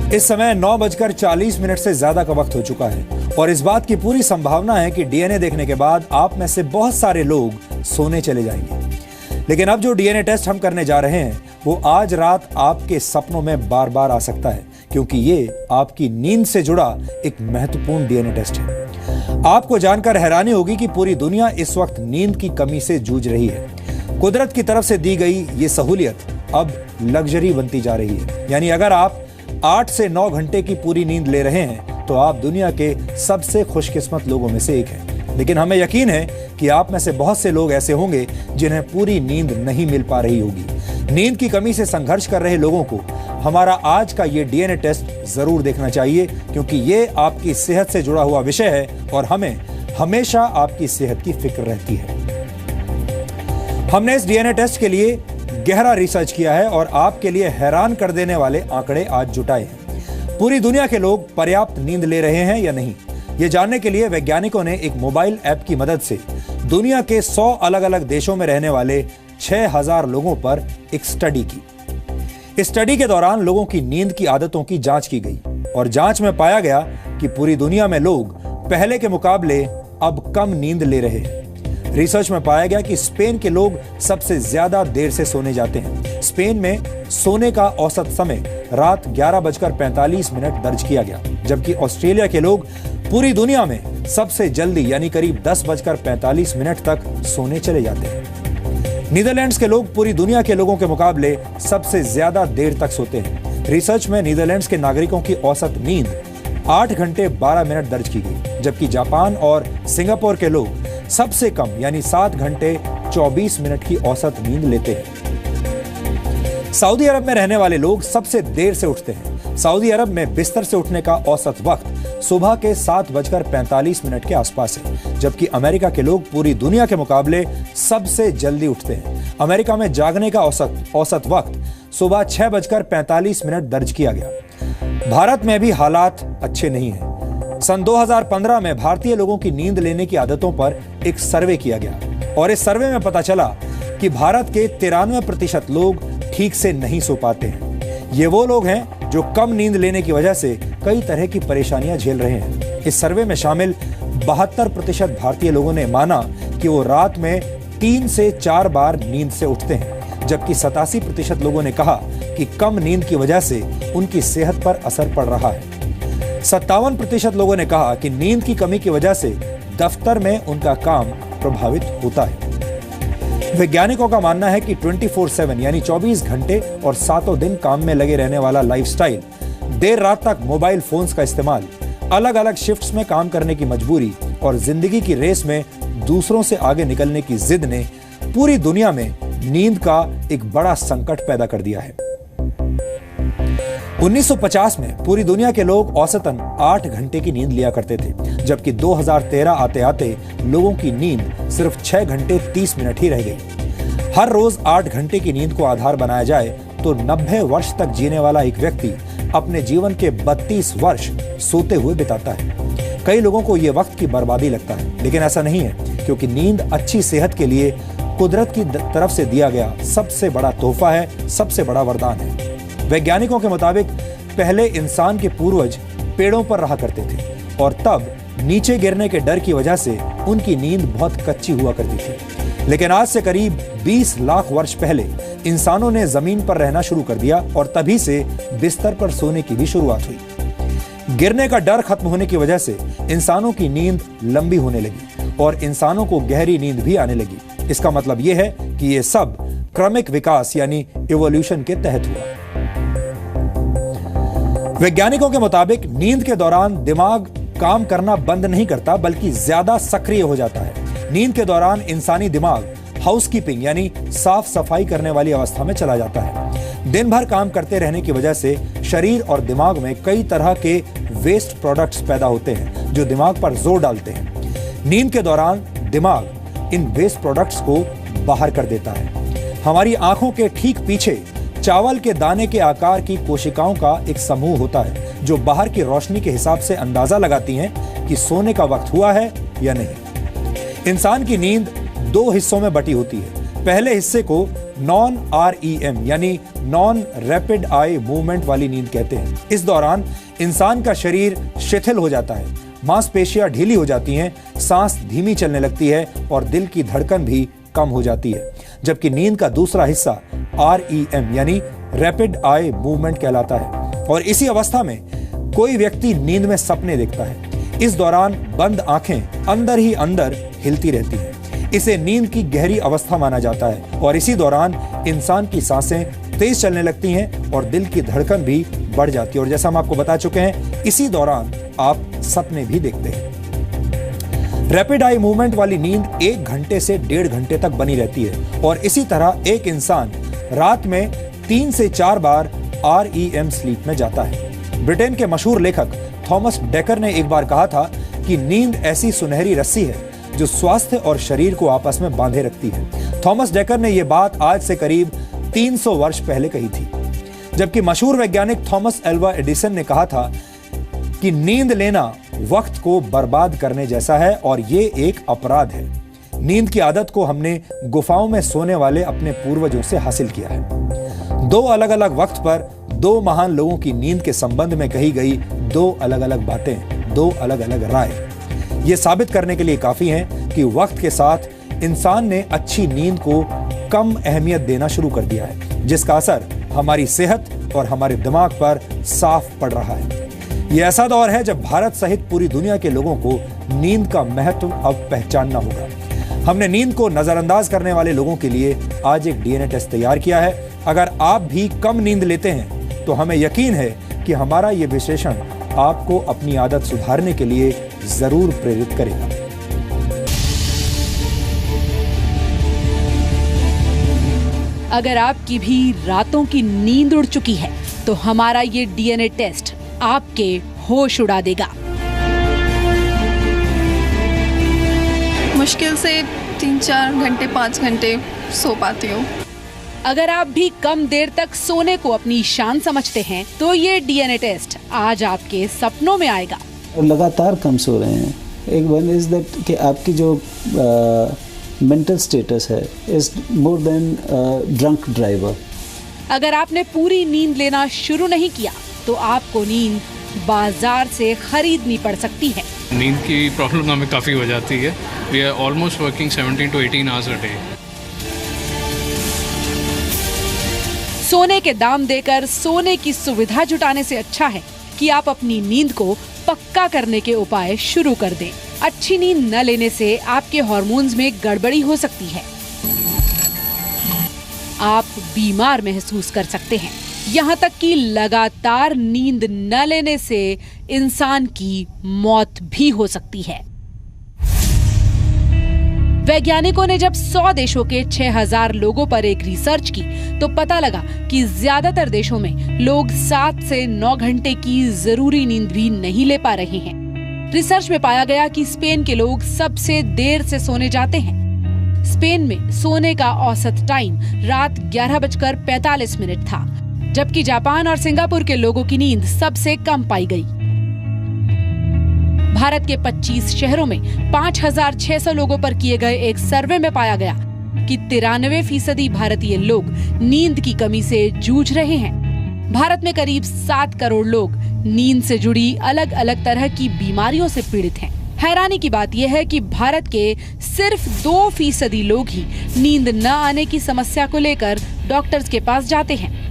इस समय 9:40 से ज्यादा का वक्त हो चुका है और इस बात की पूरी संभावना है कि डीएनए देखने के बाद आप में से बहुत सारे लोग सोने चले जाएंगे। लेकिन अब जो डीएनए टेस्ट हम करने जा रहे हैं वो आज रात आपके सपनों में बार बार आ सकता है, क्योंकि ये आपकी नींद से जुड़ा एक महत्वपूर्ण डीएनए टेस्ट है। आपको जानकर हैरानी होगी कि पूरी दुनिया इस वक्त नींद की कमी से जूझ रही है। कुदरत की तरफ से दी गई ये सहूलियत अब लग्जरी बनती जा रही है। यानी अगर आप 8 से 9 घंटे की पूरी नींद ले रहे हैं तो आप दुनिया के सबसे खुशकिस्मत लोगों में से एक हैं। लेकिन हमें यकीन है कि आप में से बहुत से लोग ऐसे होंगे जिन्हें पूरी नींद नहीं मिल पा रही होगी। नींद की कमी से संघर्ष कर रहे लोगों को हमारा आज का ये डीएनए टेस्ट जरूर देखना चाहिए, क्योंकि ये आपकी सेहत से जुड़ा हुआ विषय है और हमें हमेशा आपकी सेहत की फिक्र रहती है। हमने इस डीएनए टेस्ट के लिए गहरा रिसर्च किया है और आपके लिए हैरान कर देने वाले आंकड़े आज जुटाए हैं। पूरी दुनिया के लोग पर्याप्त नींद ले रहे हैं या नहीं, ये जानने के लिए वैज्ञानिकों ने एक मोबाइल ऐप की मदद से दुनिया के 100 अलग अलग देशों में रहने वाले 6000 लोगों पर एक स्टडी की। इस स्टडी के दौरान लोगों की नींद की आदतों की जांच की गई और जांच में पाया गया कि पूरी दुनिया में लोग पहले के मुकाबले अब कम नींद ले रहे हैं। रिसर्च में पाया गया कि स्पेन के लोग सबसे ज्यादा देर से सोने जाते हैं। स्पेन में सोने का औसत समय रात 11:45 दर्ज किया गया, जबकि ऑस्ट्रेलिया के लोग पूरी दुनिया में सबसे जल्दी यानी करीब 10:45 तक सोने चले जाते हैं। नीदरलैंड्स के लोग पूरी दुनिया के लोगों के मुकाबले सबसे ज्यादा देर तक सोते हैं। रिसर्च में नीदरलैंड्स के नागरिकों की औसत नींद 8 घंटे 12 मिनट दर्ज की गई, जबकि जापान और सिंगापुर के लोग सबसे कम यानी 7 घंटे 24 मिनट की औसत नींद लेते हैं। सऊदी अरब में रहने वाले लोग सबसे देर से उठते हैं। सऊदी अरब में बिस्तर से उठने का औसत वक्त सुबह के 7:45 के आसपास है, जबकि अमेरिका के लोग पूरी दुनिया के मुकाबले सबसे जल्दी उठते हैं। अमेरिका में जागने का औसत वक्त सुबह 6:45 दर्ज किया गया। भारत में भी हालात अच्छे नहीं हैं। सन 2015 में भारतीय लोगों की नींद लेने की आदतों पर एक सर्वे किया गया और इस सर्वे में पता चला कि भारत के 93% लोग ठीक से नहीं सो पाते हैं। ये वो लोग हैं जो कम नींद लेने की वजह से कई तरह की परेशानियां झेल रहे हैं। इस सर्वे में शामिल 72% भारतीय लोगों ने माना कि वो रात में 3 से 4 बार नींद से उठते हैं, जबकि 87% लोगों ने कहा कि कम नींद की वजह से उनकी सेहत पर असर पड़ रहा है। 57% लोगों ने कहा कि नींद की कमी की वजह से दफ्तर में उनका काम प्रभावित होता है। वैज्ञानिकों का मानना है कि 24/7 यानी 24 घंटे और 7 दिन काम में लगे रहने वाला लाइफस्टाइल, देर रात तक मोबाइल फोन्स का इस्तेमाल, अलग अलग शिफ्ट्स में काम करने की मजबूरी और जिंदगी की रेस में दूसरों से आगे निकलने की जिद ने पूरी दुनिया में नींद का एक बड़ा संकट पैदा कर दिया है। 1950 में पूरी दुनिया के लोग औसतन 8 घंटे की नींद लिया करते थे, जबकि 2013 आते आते लोगों की नींद सिर्फ 6 घंटे 30 मिनट ही रह गई। हर रोज 8 घंटे की नींद को आधार बनाया जाए तो 90 वर्ष तक जीने वाला एक व्यक्ति अपने जीवन के 32 वर्ष सोते हुए बिताता है। कई लोगों को यह वक्त की बर्बादी लगता है, लेकिन ऐसा नहीं है, क्योंकि नींद अच्छी सेहत के लिए कुदरत की तरफ से दिया गया सबसे बड़ा तोहफा है, सबसे बड़ा वरदान है। वैज्ञानिकों के मुताबिक पहले इंसान के पूर्वज पेड़ों पर रहा करते थे और तब नीचे गिरने के डर की वजह से उनकी नींद बहुत कच्ची हुआ करती थी। लेकिन आज से करीब 20 लाख वर्ष पहले इंसानों ने जमीन पर रहना शुरू कर दिया और तभी से बिस्तर पर सोने की भी शुरुआत हुई। गिरने का डर खत्म होने की वजह से इंसानों की नींद लंबी होने लगी और इंसानों को गहरी नींद भी आने लगी। इसका मतलब यह है कि यह सब क्रमिक विकास यानी इवोल्यूशन के तहत हुआ। वैज्ञानिकों के मुताबिक नींद के दौरान दिमाग काम करना बंद नहीं करता, बल्कि ज्यादा सक्रिय हो जाता है। नींद के दौरान इंसानी दिमाग हाउसकीपिंग यानी साफ सफाई करने वाली अवस्था में चला जाता है। दिन भर काम करते रहने की वजह से शरीर और दिमाग में कई तरह के वेस्ट प्रोडक्ट्स पैदा होते हैं जो दिमाग पर जोर डालते हैं। नींद के दौरान दिमाग इन वेस्ट प्रोडक्ट्स को बाहर कर देता है। हमारी आंखों के ठीक पीछे चावल के दाने के आकार की कोशिकाओं का एक समूह होता है जो बाहर की रोशनी के हिसाब से अंदाजा लगाती हैं कि सोने का वक्त हुआ है या नहीं। इंसान की नींद 2 हिस्सों में बटी होती है। पहले हिस्से को नॉन REM यानी नॉन रैपिड आई मूवमेंट वाली नींद कहते हैं। इस दौरान इंसान का शरीर शिथिल हो जाता है, मांसपेशियां ढीली हो जाती हैं, सांस धीमी चलने लगती है और दिल की धड़कन भी कम हो जाती है। जबकि नींद का दूसरा हिस्सा REM यानी रैपिड आई मूवमेंट कहलाता है और इसी अवस्था में कोई व्यक्ति नींद में सपने देखता है। इस दौरान बंद आंखें अंदर ही अंदर हिलती रहती हैं। इसे नींद की गहरी अवस्था माना जाता है और इसी दौरान इंसान की सांसें तेज चलने लगती हैं और दिल की धड़कन भी बढ़ जाती है। और जैसा हम आपको बता चुके हैं, इसी दौरान आप सपने भी देखते हैं। रैपिड आई मूवमेंट वाली नींद 1 घंटे से 1.5 घंटे तक बनी रहती है और इसी तरह एक इंसान रात में 3 से 4 बार REM स्लीप में जाता है। ब्रिटेन के मशहूर लेखक थॉमस डेकर ने एक बार कहा था कि नींद ऐसी सुनहरी रस्सी है जो स्वास्थ्य और शरीर को आपस में बांधे रखती है। थॉमस डेकर ने यह बात आज से करीब 300 वर्ष पहले कही थी, जबकि मशहूर वैज्ञानिक थॉमस एल्वा एडिसन ने कहा था कि नींद लेना वक्त को बर्बाद करने जैसा है और ये एक अपराध है। नींद की आदत को हमने गुफाओं में सोने वाले अपने पूर्वजों से हासिल किया है। 2 अलग अलग वक्त पर 2 महान लोगों की नींद के संबंध में कही गई 2 अलग अलग बातें, 2 अलग अलग राय, ये साबित करने के लिए काफी हैं कि वक्त के साथ इंसान ने अच्छी नींद को कम अहमियत देना शुरू कर दिया है, जिसका असर हमारी सेहत और हमारे दिमाग पर साफ पड़ रहा है। ये ऐसा दौर है जब भारत सहित पूरी दुनिया के लोगों को नींद का महत्व अब पहचानना होगा। हमने नींद को नजरअंदाज करने वाले लोगों के लिए आज एक DNA टेस्ट तैयार किया है। अगर आप भी कम नींद लेते हैं तो हमें यकीन है कि हमारा ये विश्लेषण आपको अपनी आदत सुधारने के लिए जरूर प्रेरित करेगा। अगर आपकी भी रातों की नींद उड़ चुकी है तो हमारा ये DNA टेस्ट आपके होश उड़ा देगा। मुश्किल से 3-4 घंटे 5 घंटे सो पाती हूँ। अगर आप भी कम देर तक सोने को अपनी शान समझते हैं तो ये DNA टेस्ट आज आपके सपनों में आएगा। लगातार कम सो रहे हैं। एक वन इज दैट कि आपकी जो मेंटल स्टेटस है is more than drunk driver. अगर आपने पूरी नींद लेना शुरू नहीं किया तो आपको नींद बाजार से खरीदनी पड़ सकती है। नींद की प्रॉब्लम हमें काफ़ी हो जाती है। We are almost working 17 to 18 hours a day। सोने के दाम देकर सोने की सुविधा जुटाने से अच्छा है कि आप अपनी नींद को पक्का करने के उपाय शुरू कर दें। अच्छी नींद न लेने से आपके हार्मोन्स में गड़बड़ी हो सकती है। आप बीमार महसूस कर सकते हैं। यहाँ तक कि लगातार नींद न लेने से इंसान की मौत भी हो सकती है। वैज्ञानिकों ने जब 100 देशों के 6000 लोगों पर एक रिसर्च की तो पता लगा कि ज्यादातर देशों में लोग 7 से 9 घंटे की जरूरी नींद भी नहीं ले पा रहे हैं। रिसर्च में पाया गया कि स्पेन के लोग सबसे देर से सोने जाते हैं। स्पेन में सोने का औसत टाइम रात 11:45 था, जबकि जापान और सिंगापुर के लोगों की नींद सबसे कम पाई गई। भारत के 25 शहरों में 5600 लोगों पर किए गए एक सर्वे में पाया गया कि 93% भारतीय लोग नींद की कमी से जूझ रहे हैं। भारत में करीब 7 करोड़ लोग नींद से जुड़ी अलग अलग तरह की बीमारियों से पीड़ित हैं। हैरानी की बात यह है कि भारत के सिर्फ 2% लोग ही नींद न आने की समस्या को लेकर डॉक्टर्स के पास जाते हैं।